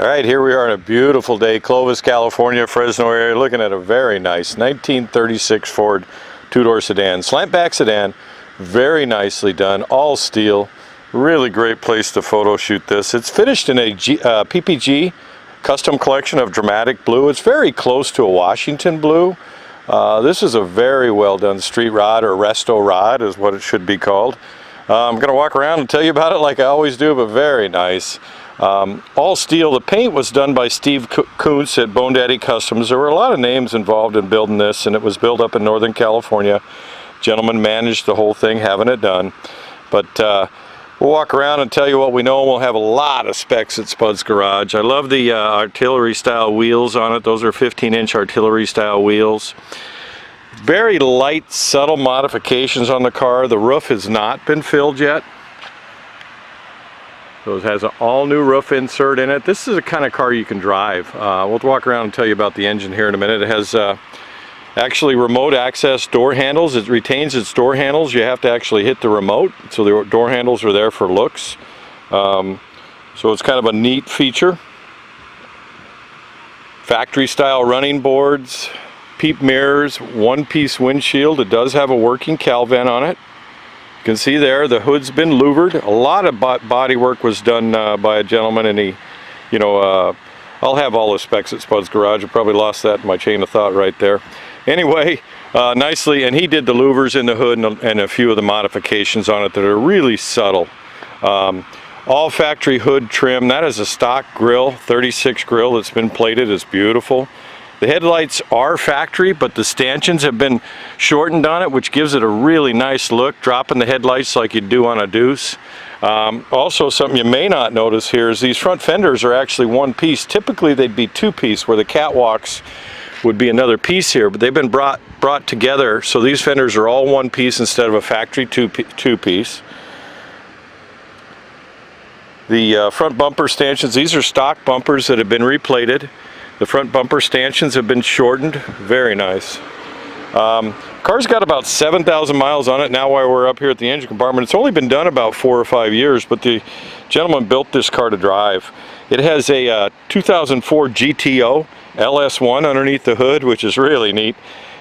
All right, here we are on a beautiful day, Clovis, California, Fresno area, looking at a very nice 1936 Ford two-door sedan, slant-back sedan, very nicely done, all steel, really great place to photo shoot this. It's finished in a PPG custom collection of dramatic blue. It's very close to a Washington blue. This is a very well done street rod, or resto rod is what it should be called. I'm going to walk around and tell you about it like I always do, but very nice. All steel. The paint was done by Steve Kuntz at Bone Daddy Customs. There were a lot of names involved in building this, and it was built up in Northern California. Gentleman managed the whole thing, having it done. But we'll walk around and tell you what we know, and we'll have a lot of specs at Spud's Garage. I love the artillery style wheels on it. Those are 15-inch artillery style wheels. Very light, subtle modifications on the car. The roof has not been filled yet. So it has an all-new roof insert in it. This is the kind of car you can drive. We'll walk around and tell you about the engine here in a minute. It has actually remote access door handles. It retains its door handles. You have to actually hit the remote, so the door handles are there for looks. So it's kind of a neat feature. Factory style running boards, peep mirrors, one-piece windshield. It does have a working cal vent on it. You can see there the hood's been louvered. A lot of body work was done by a gentleman, and he, you know, I'll have all the specs at Spud's Garage. I probably lost that in my chain of thought right there. Anyway, nicely, and he did the louvers in the hood and a few of the modifications on it that are really subtle. All factory hood trim. That is a stock grill, 36 grill that's been plated. It's beautiful. The headlights are factory, but the stanchions have been shortened on it, which gives it a really nice look, dropping the headlights like you do on a Deuce. Also, something you may not notice here is these front fenders are actually one piece. Typically they'd be two piece, where the catwalks would be another piece here, but they've been brought together, so these fenders are all one piece instead of a factory two piece. The front bumper stanchions, these are stock bumpers that have been replated. The front bumper stanchions have been shortened. Very nice. Car's got about 7,000 miles on it now while we're up here at the engine compartment. It's only been done about 4 or 5 years, but the gentleman built this car to drive. It has a 2004 GTO LS-1 underneath the hood, which is really neat,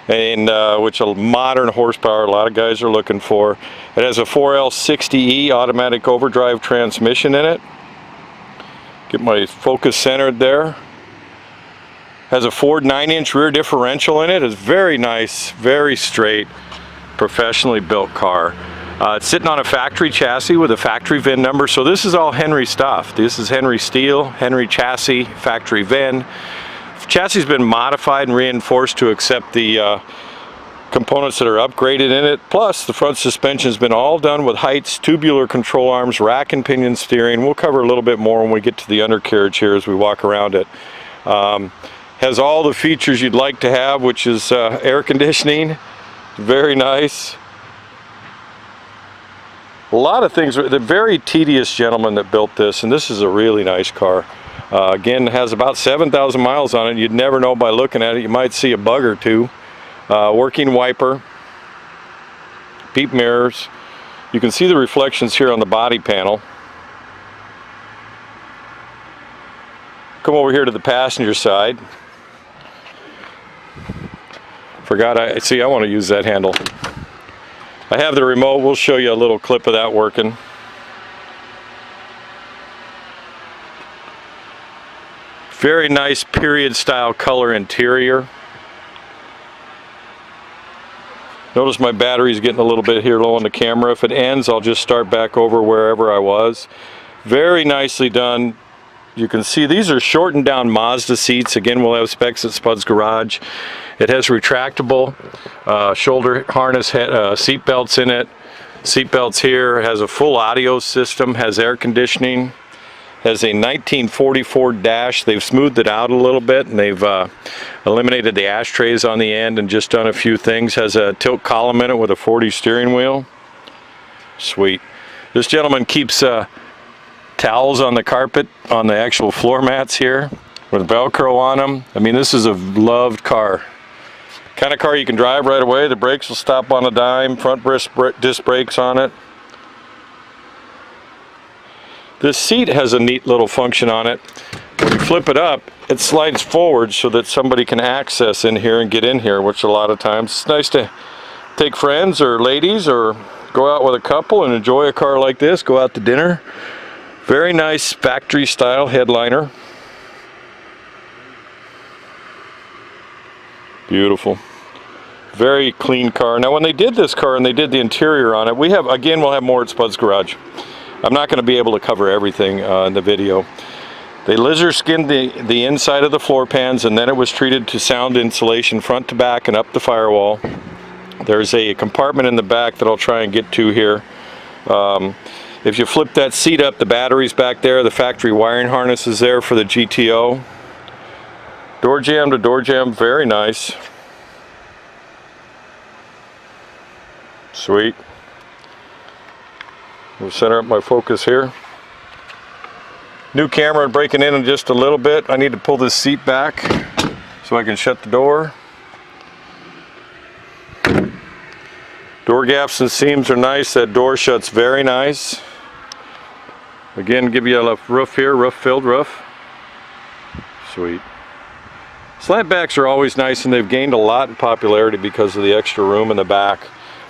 and which a modern horsepower a lot of guys are looking for. It has a 4L60E automatic overdrive transmission in it. Get my focus centered there. Has a Ford 9-inch rear differential in it. It's very nice, very straight, professionally built car. It's sitting on a factory chassis with a factory VIN number, so this is all Henry stuff. This is Henry steel, Henry chassis, factory VIN. The chassis has been modified and reinforced to accept the components that are upgraded in it. Plus, the front suspension has been all done with Heights, tubular control arms, rack and pinion steering. We'll cover a little bit more when we get to the undercarriage here as we walk around it. Has all the features you'd like to have, which is air conditioning. Very nice. A lot of things. The very tedious gentleman that built this, and this is a really nice car. Again, it has about 7,000 miles on it. You'd never know by looking at it. You might see a bug or two. Working wiper, peep mirrors. You can see the reflections here on the body panel. Come over here to the passenger side. Forgot I want to use that handle. I have the remote. We'll show you a little clip of that working. Very nice period style color interior. Notice my battery's getting a little bit here low on the camera. If it ends, I'll just start back over wherever I was. Very nicely done. You can see these are shortened down Mazda seats. Again, we'll have specs at Spud's Garage. It has retractable shoulder harness seat belts in it. Seat belts here. It has a full audio system. Has air conditioning. Has a 1944 dash. They've smoothed it out a little bit, and they've eliminated the ashtrays on the end and just done a few things. Has a tilt column in it with a 40 steering wheel. Sweet. This gentleman keeps towels on the carpet, on the actual floor mats here, with Velcro on them. I mean, this is a loved car. Kind of car you can drive right away. The brakes will stop on a dime. Front disc brakes on it. This seat has a neat little function on it. When you flip it up, it slides forward so that somebody can access in here and get in here, which a lot of times it's nice to take friends or ladies or go out with a couple and enjoy a car like this, go out to dinner. Very nice factory style headliner. Beautiful. Very clean car. Now when they did this car and they did the interior on it, we'll have more at Spud's Garage. I'm not going to be able to cover everything in the video. They laser skinned the inside of the floor pans, and then it was treated to sound insulation front to back and up the firewall. There's a compartment in the back that I'll try and get to here. If you flip that seat up, the battery's back there, the factory wiring harness is there for the GTO. Door jamb to door jamb, very nice. Sweet. We'll center up my focus here. New camera breaking in just a little bit. I need to pull this seat back so I can shut the door. Door gaps and seams are nice. That door shuts very nice. Again, give you a roof here, roof-filled roof. Sweet. Slant backs are always nice, and they've gained a lot in popularity because of the extra room in the back.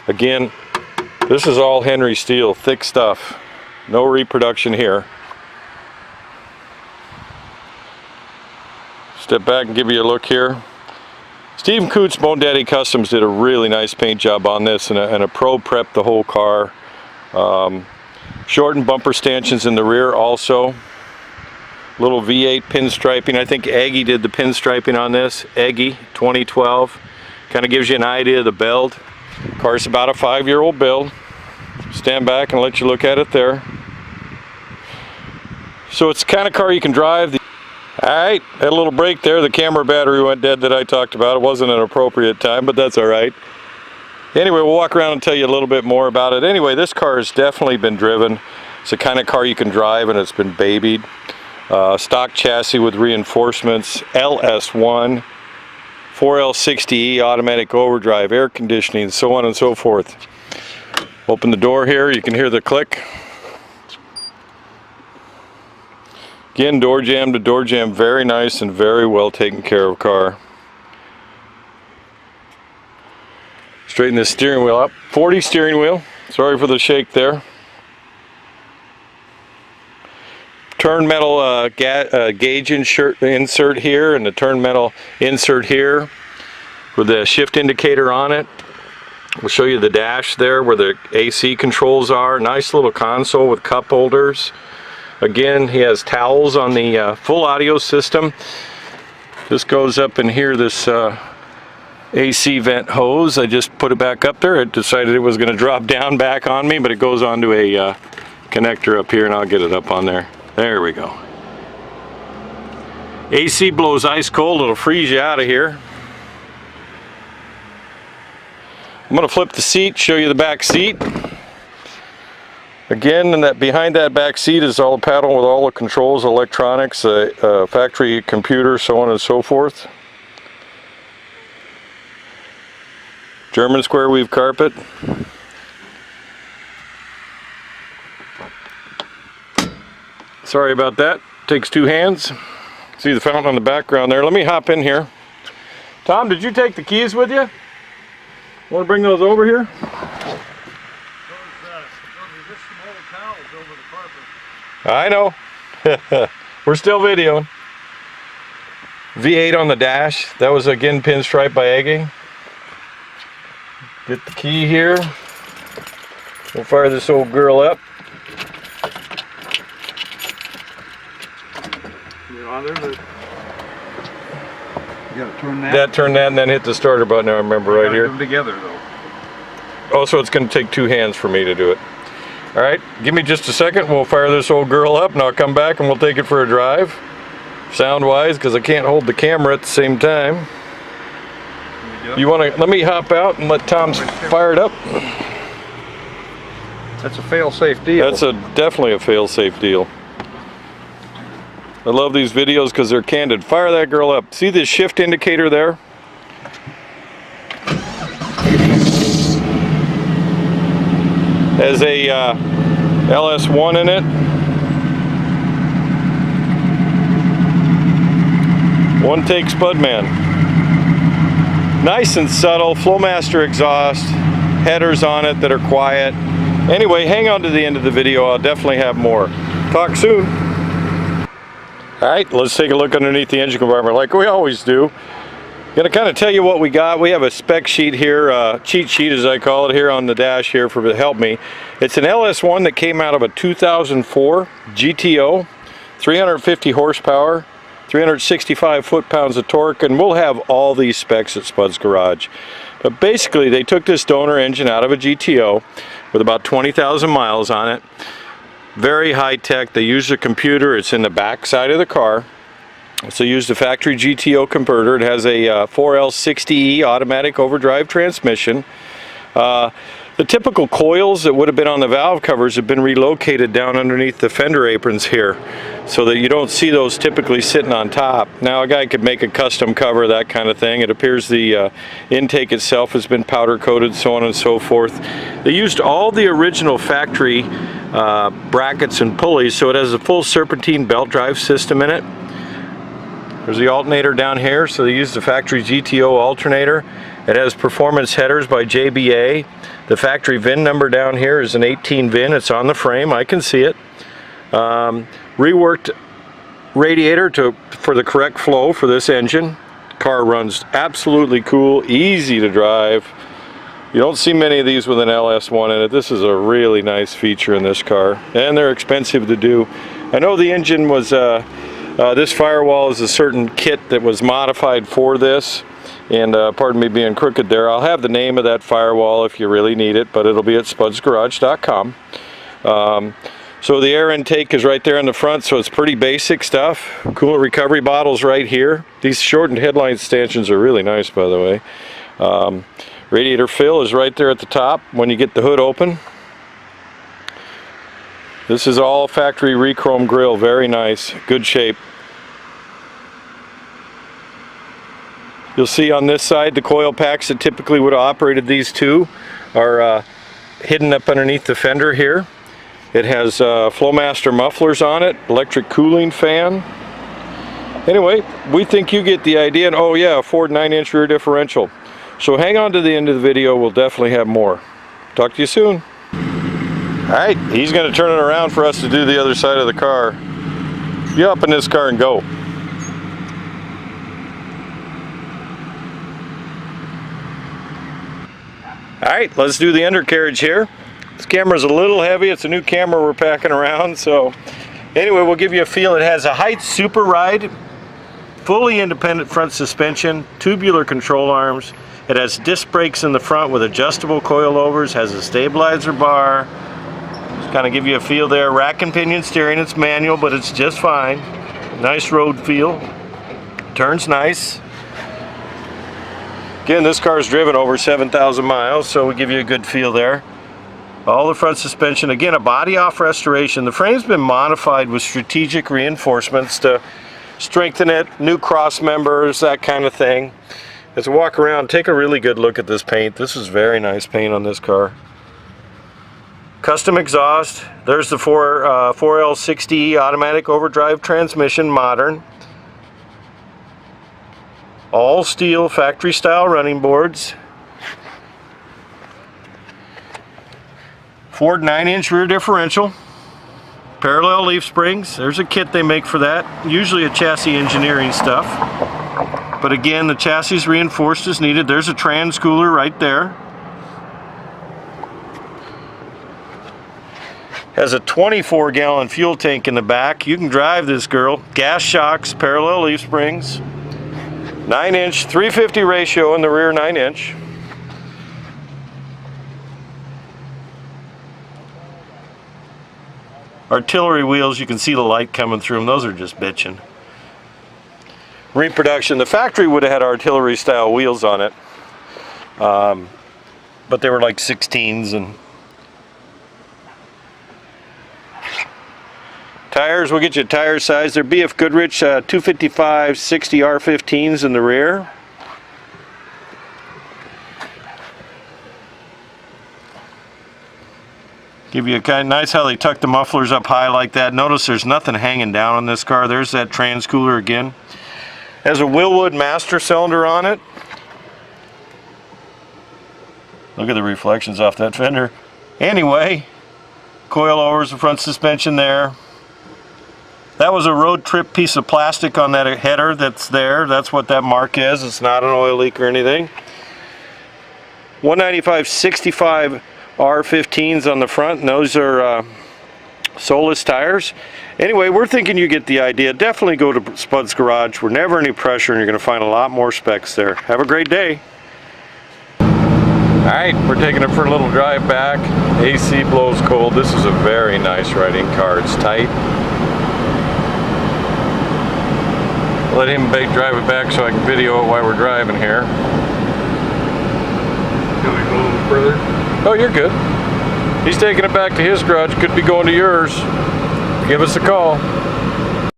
Again, this is all Henry steel, thick stuff. No reproduction here. Step back and give you a look here. Steve Coots Bone Daddy Customs did a really nice paint job on this, and a pro prepped the whole car. Shortened bumper stanchions in the rear also. Little V8 pinstriping. I think Aggie did the pinstriping on this. Aggie 2012. Kind of gives you an idea of the build. Car's about a 5-year-old build. Stand back and let you look at it there. So it's the kind of car you can drive. Alright, had a little break there. The camera battery went dead that I talked about. It wasn't an appropriate time, but that's alright. Anyway, we'll walk around and tell you a little bit more about it. Anyway, this car has definitely been driven. It's the kind of car you can drive, and it's been babied. Stock chassis with reinforcements, LS-1, 4L60E, automatic overdrive, air conditioning, so on and so forth. Open the door here, you can hear the click. Again, door jamb to door jamb, very nice and very well taken care of car. Straighten this steering wheel up. 40 steering wheel, sorry for the shake there. Turn metal gauge insert here, and the turn metal insert here with the shift indicator on it. We'll show you the dash there where the AC controls are. Nice little console with cup holders. Again, he has towels on the full audio system. This goes up in here, this AC vent hose. I just put it back up there. It decided it was going to drop down back on me, but it goes onto a connector up here, and I'll get it up on there. There we go. AC blows ice cold. It'll freeze you out of here. I'm going to flip the seat, show you the back seat. Again, and behind that back seat is all the paddle with all the controls, electronics, factory computer, so on and so forth. German square weave carpet. Sorry about that. Takes two hands. See the fountain on the background there. Let me hop in here. Tom, did you take the keys with you? Want to bring those over here? I know. We're still videoing. V8 on the dash. That was again pinstripe by Aggie. Get the key here. We'll fire this old girl up. You gotta turn that. Turn that, and then hit the starter button. I remember right here. Put them together though. Oh, so it's going to take two hands for me to do it. All right, give me just a second. We'll fire this old girl up, and I'll come back and we'll take it for a drive. Sound-wise, because I can't hold the camera at the same time. You want to let me hop out and let Tom fire it up? That's a fail-safe deal. That's definitely a fail-safe deal. I love these videos because they're candid. Fire that girl up. See this shift indicator there? Has a LS-1 in it. One take Spudman. Nice and subtle, Flowmaster exhaust, headers on it that are quiet. Anyway, hang on to the end of the video. I'll definitely have more. Talk soon. Alright, let's take a look underneath the engine compartment like we always do. Gonna kind of tell you what we got. We have a spec sheet here, cheat sheet as I call it, here on the dash here for to help me. It's an LS-1 that came out of a 2004 GTO, 350 horsepower, 365 foot-pounds of torque, and we'll have all these specs at Spud's Garage. But basically, they took this donor engine out of a GTO with about 20,000 miles on it. Very high-tech. They used a computer. It's in the back side of the car. So used a factory GTO converter. It has a 4L60E automatic overdrive transmission. The typical coils that would have been on the valve covers have been relocated down underneath the fender aprons here so that you don't see those typically sitting on top. Now a guy could make a custom cover, that kind of thing. It appears the intake itself has been powder coated, so on and so forth. They used all the original factory brackets and pulleys, so it has a full serpentine belt drive system in it. There's the alternator down here, so they used the factory GTO alternator. It has performance headers by JBA. The factory VIN number down here is an 18 VIN. It's on the frame. I can see it. Reworked radiator for the correct flow for this engine. Car runs absolutely cool, easy to drive. You don't see many of these with an LS-1 in it. This is a really nice feature in this car, and they're expensive to do. I know the engine was this firewall is a certain kit that was modified for this, and pardon me being crooked there. I'll have the name of that firewall if you really need it, but it'll be at spudsgarage.com. So the air intake is right there in the front, so it's pretty basic stuff. Coolant recovery bottles right here. These shortened headline stanchions are really nice, by the way. Radiator fill is right there at the top when you get the hood open. This is all factory re-chrome grill, very nice, good shape. You'll see on this side the coil packs that typically would have operated these two are hidden up underneath the fender here. It has Flowmaster mufflers on it, electric cooling fan. Anyway, we think you get the idea, and oh yeah, a Ford 9-inch rear differential. So hang on to the end of the video, we'll definitely have more. Talk to you soon. Alright, he's going to turn it around for us to do the other side of the car. Get up in this car and go. Alright, let's do the undercarriage here. This camera's a little heavy. It's a new camera we're packing around. So anyway, we'll give you a feel. It has a Heights Super Ride, fully independent front suspension, tubular control arms. It has disc brakes in the front with adjustable coilovers, has a stabilizer bar. Kind of give you a feel there. Rack and pinion steering, it's manual, but it's just fine. Nice road feel. Turns nice. Again, this car's driven over 7,000 miles, so we give you a good feel there. All the front suspension, again, a body off restoration. The frame's been modified with strategic reinforcements to strengthen it, new cross members, that kind of thing. As we walk around, take a really good look at this paint. This is very nice paint on this car. Custom exhaust. There's the 4L60E automatic overdrive transmission, modern. All steel factory style running boards. Ford 9-inch rear differential. Parallel leaf springs. There's a kit they make for that. Usually a chassis engineering stuff. But again, the chassis is reinforced as needed. There's a trans cooler right there. Has a 24-gallon fuel tank in the back. You can drive this girl. Gas shocks, parallel leaf springs. 9-inch, 350 ratio in the rear 9-inch. Artillery wheels, you can see the light coming through them. Those are just bitching. Reproduction, the factory would have had artillery style wheels on it. But they were like 16s. And tires, we'll get you a tire size. They're BF Goodrich 255 60 R15s in the rear. Give you a kind of nice how they tuck the mufflers up high like that. Notice there's nothing hanging down on this car. There's that trans cooler again. Has a Willwood master cylinder on it. Look at the reflections off that fender. Anyway, coilovers, the front suspension there. That was a road trip piece of plastic on that header that's there. That's what that mark is. It's not an oil leak or anything. 195/65 R15s on the front, and those are Solus tires. Anyway, we're thinking you get the idea. Definitely go to Spud's Garage. We're never any pressure, and you're going to find a lot more specs there. Have a great day. Alright, we're taking it for a little drive back. AC blows cold. This is a very nice riding car. It's tight. Let him drive it back so I can video it while we're driving here. Can we go a little further? Oh, you're good. He's taking it back to his garage. Could be going to yours. Give us a call.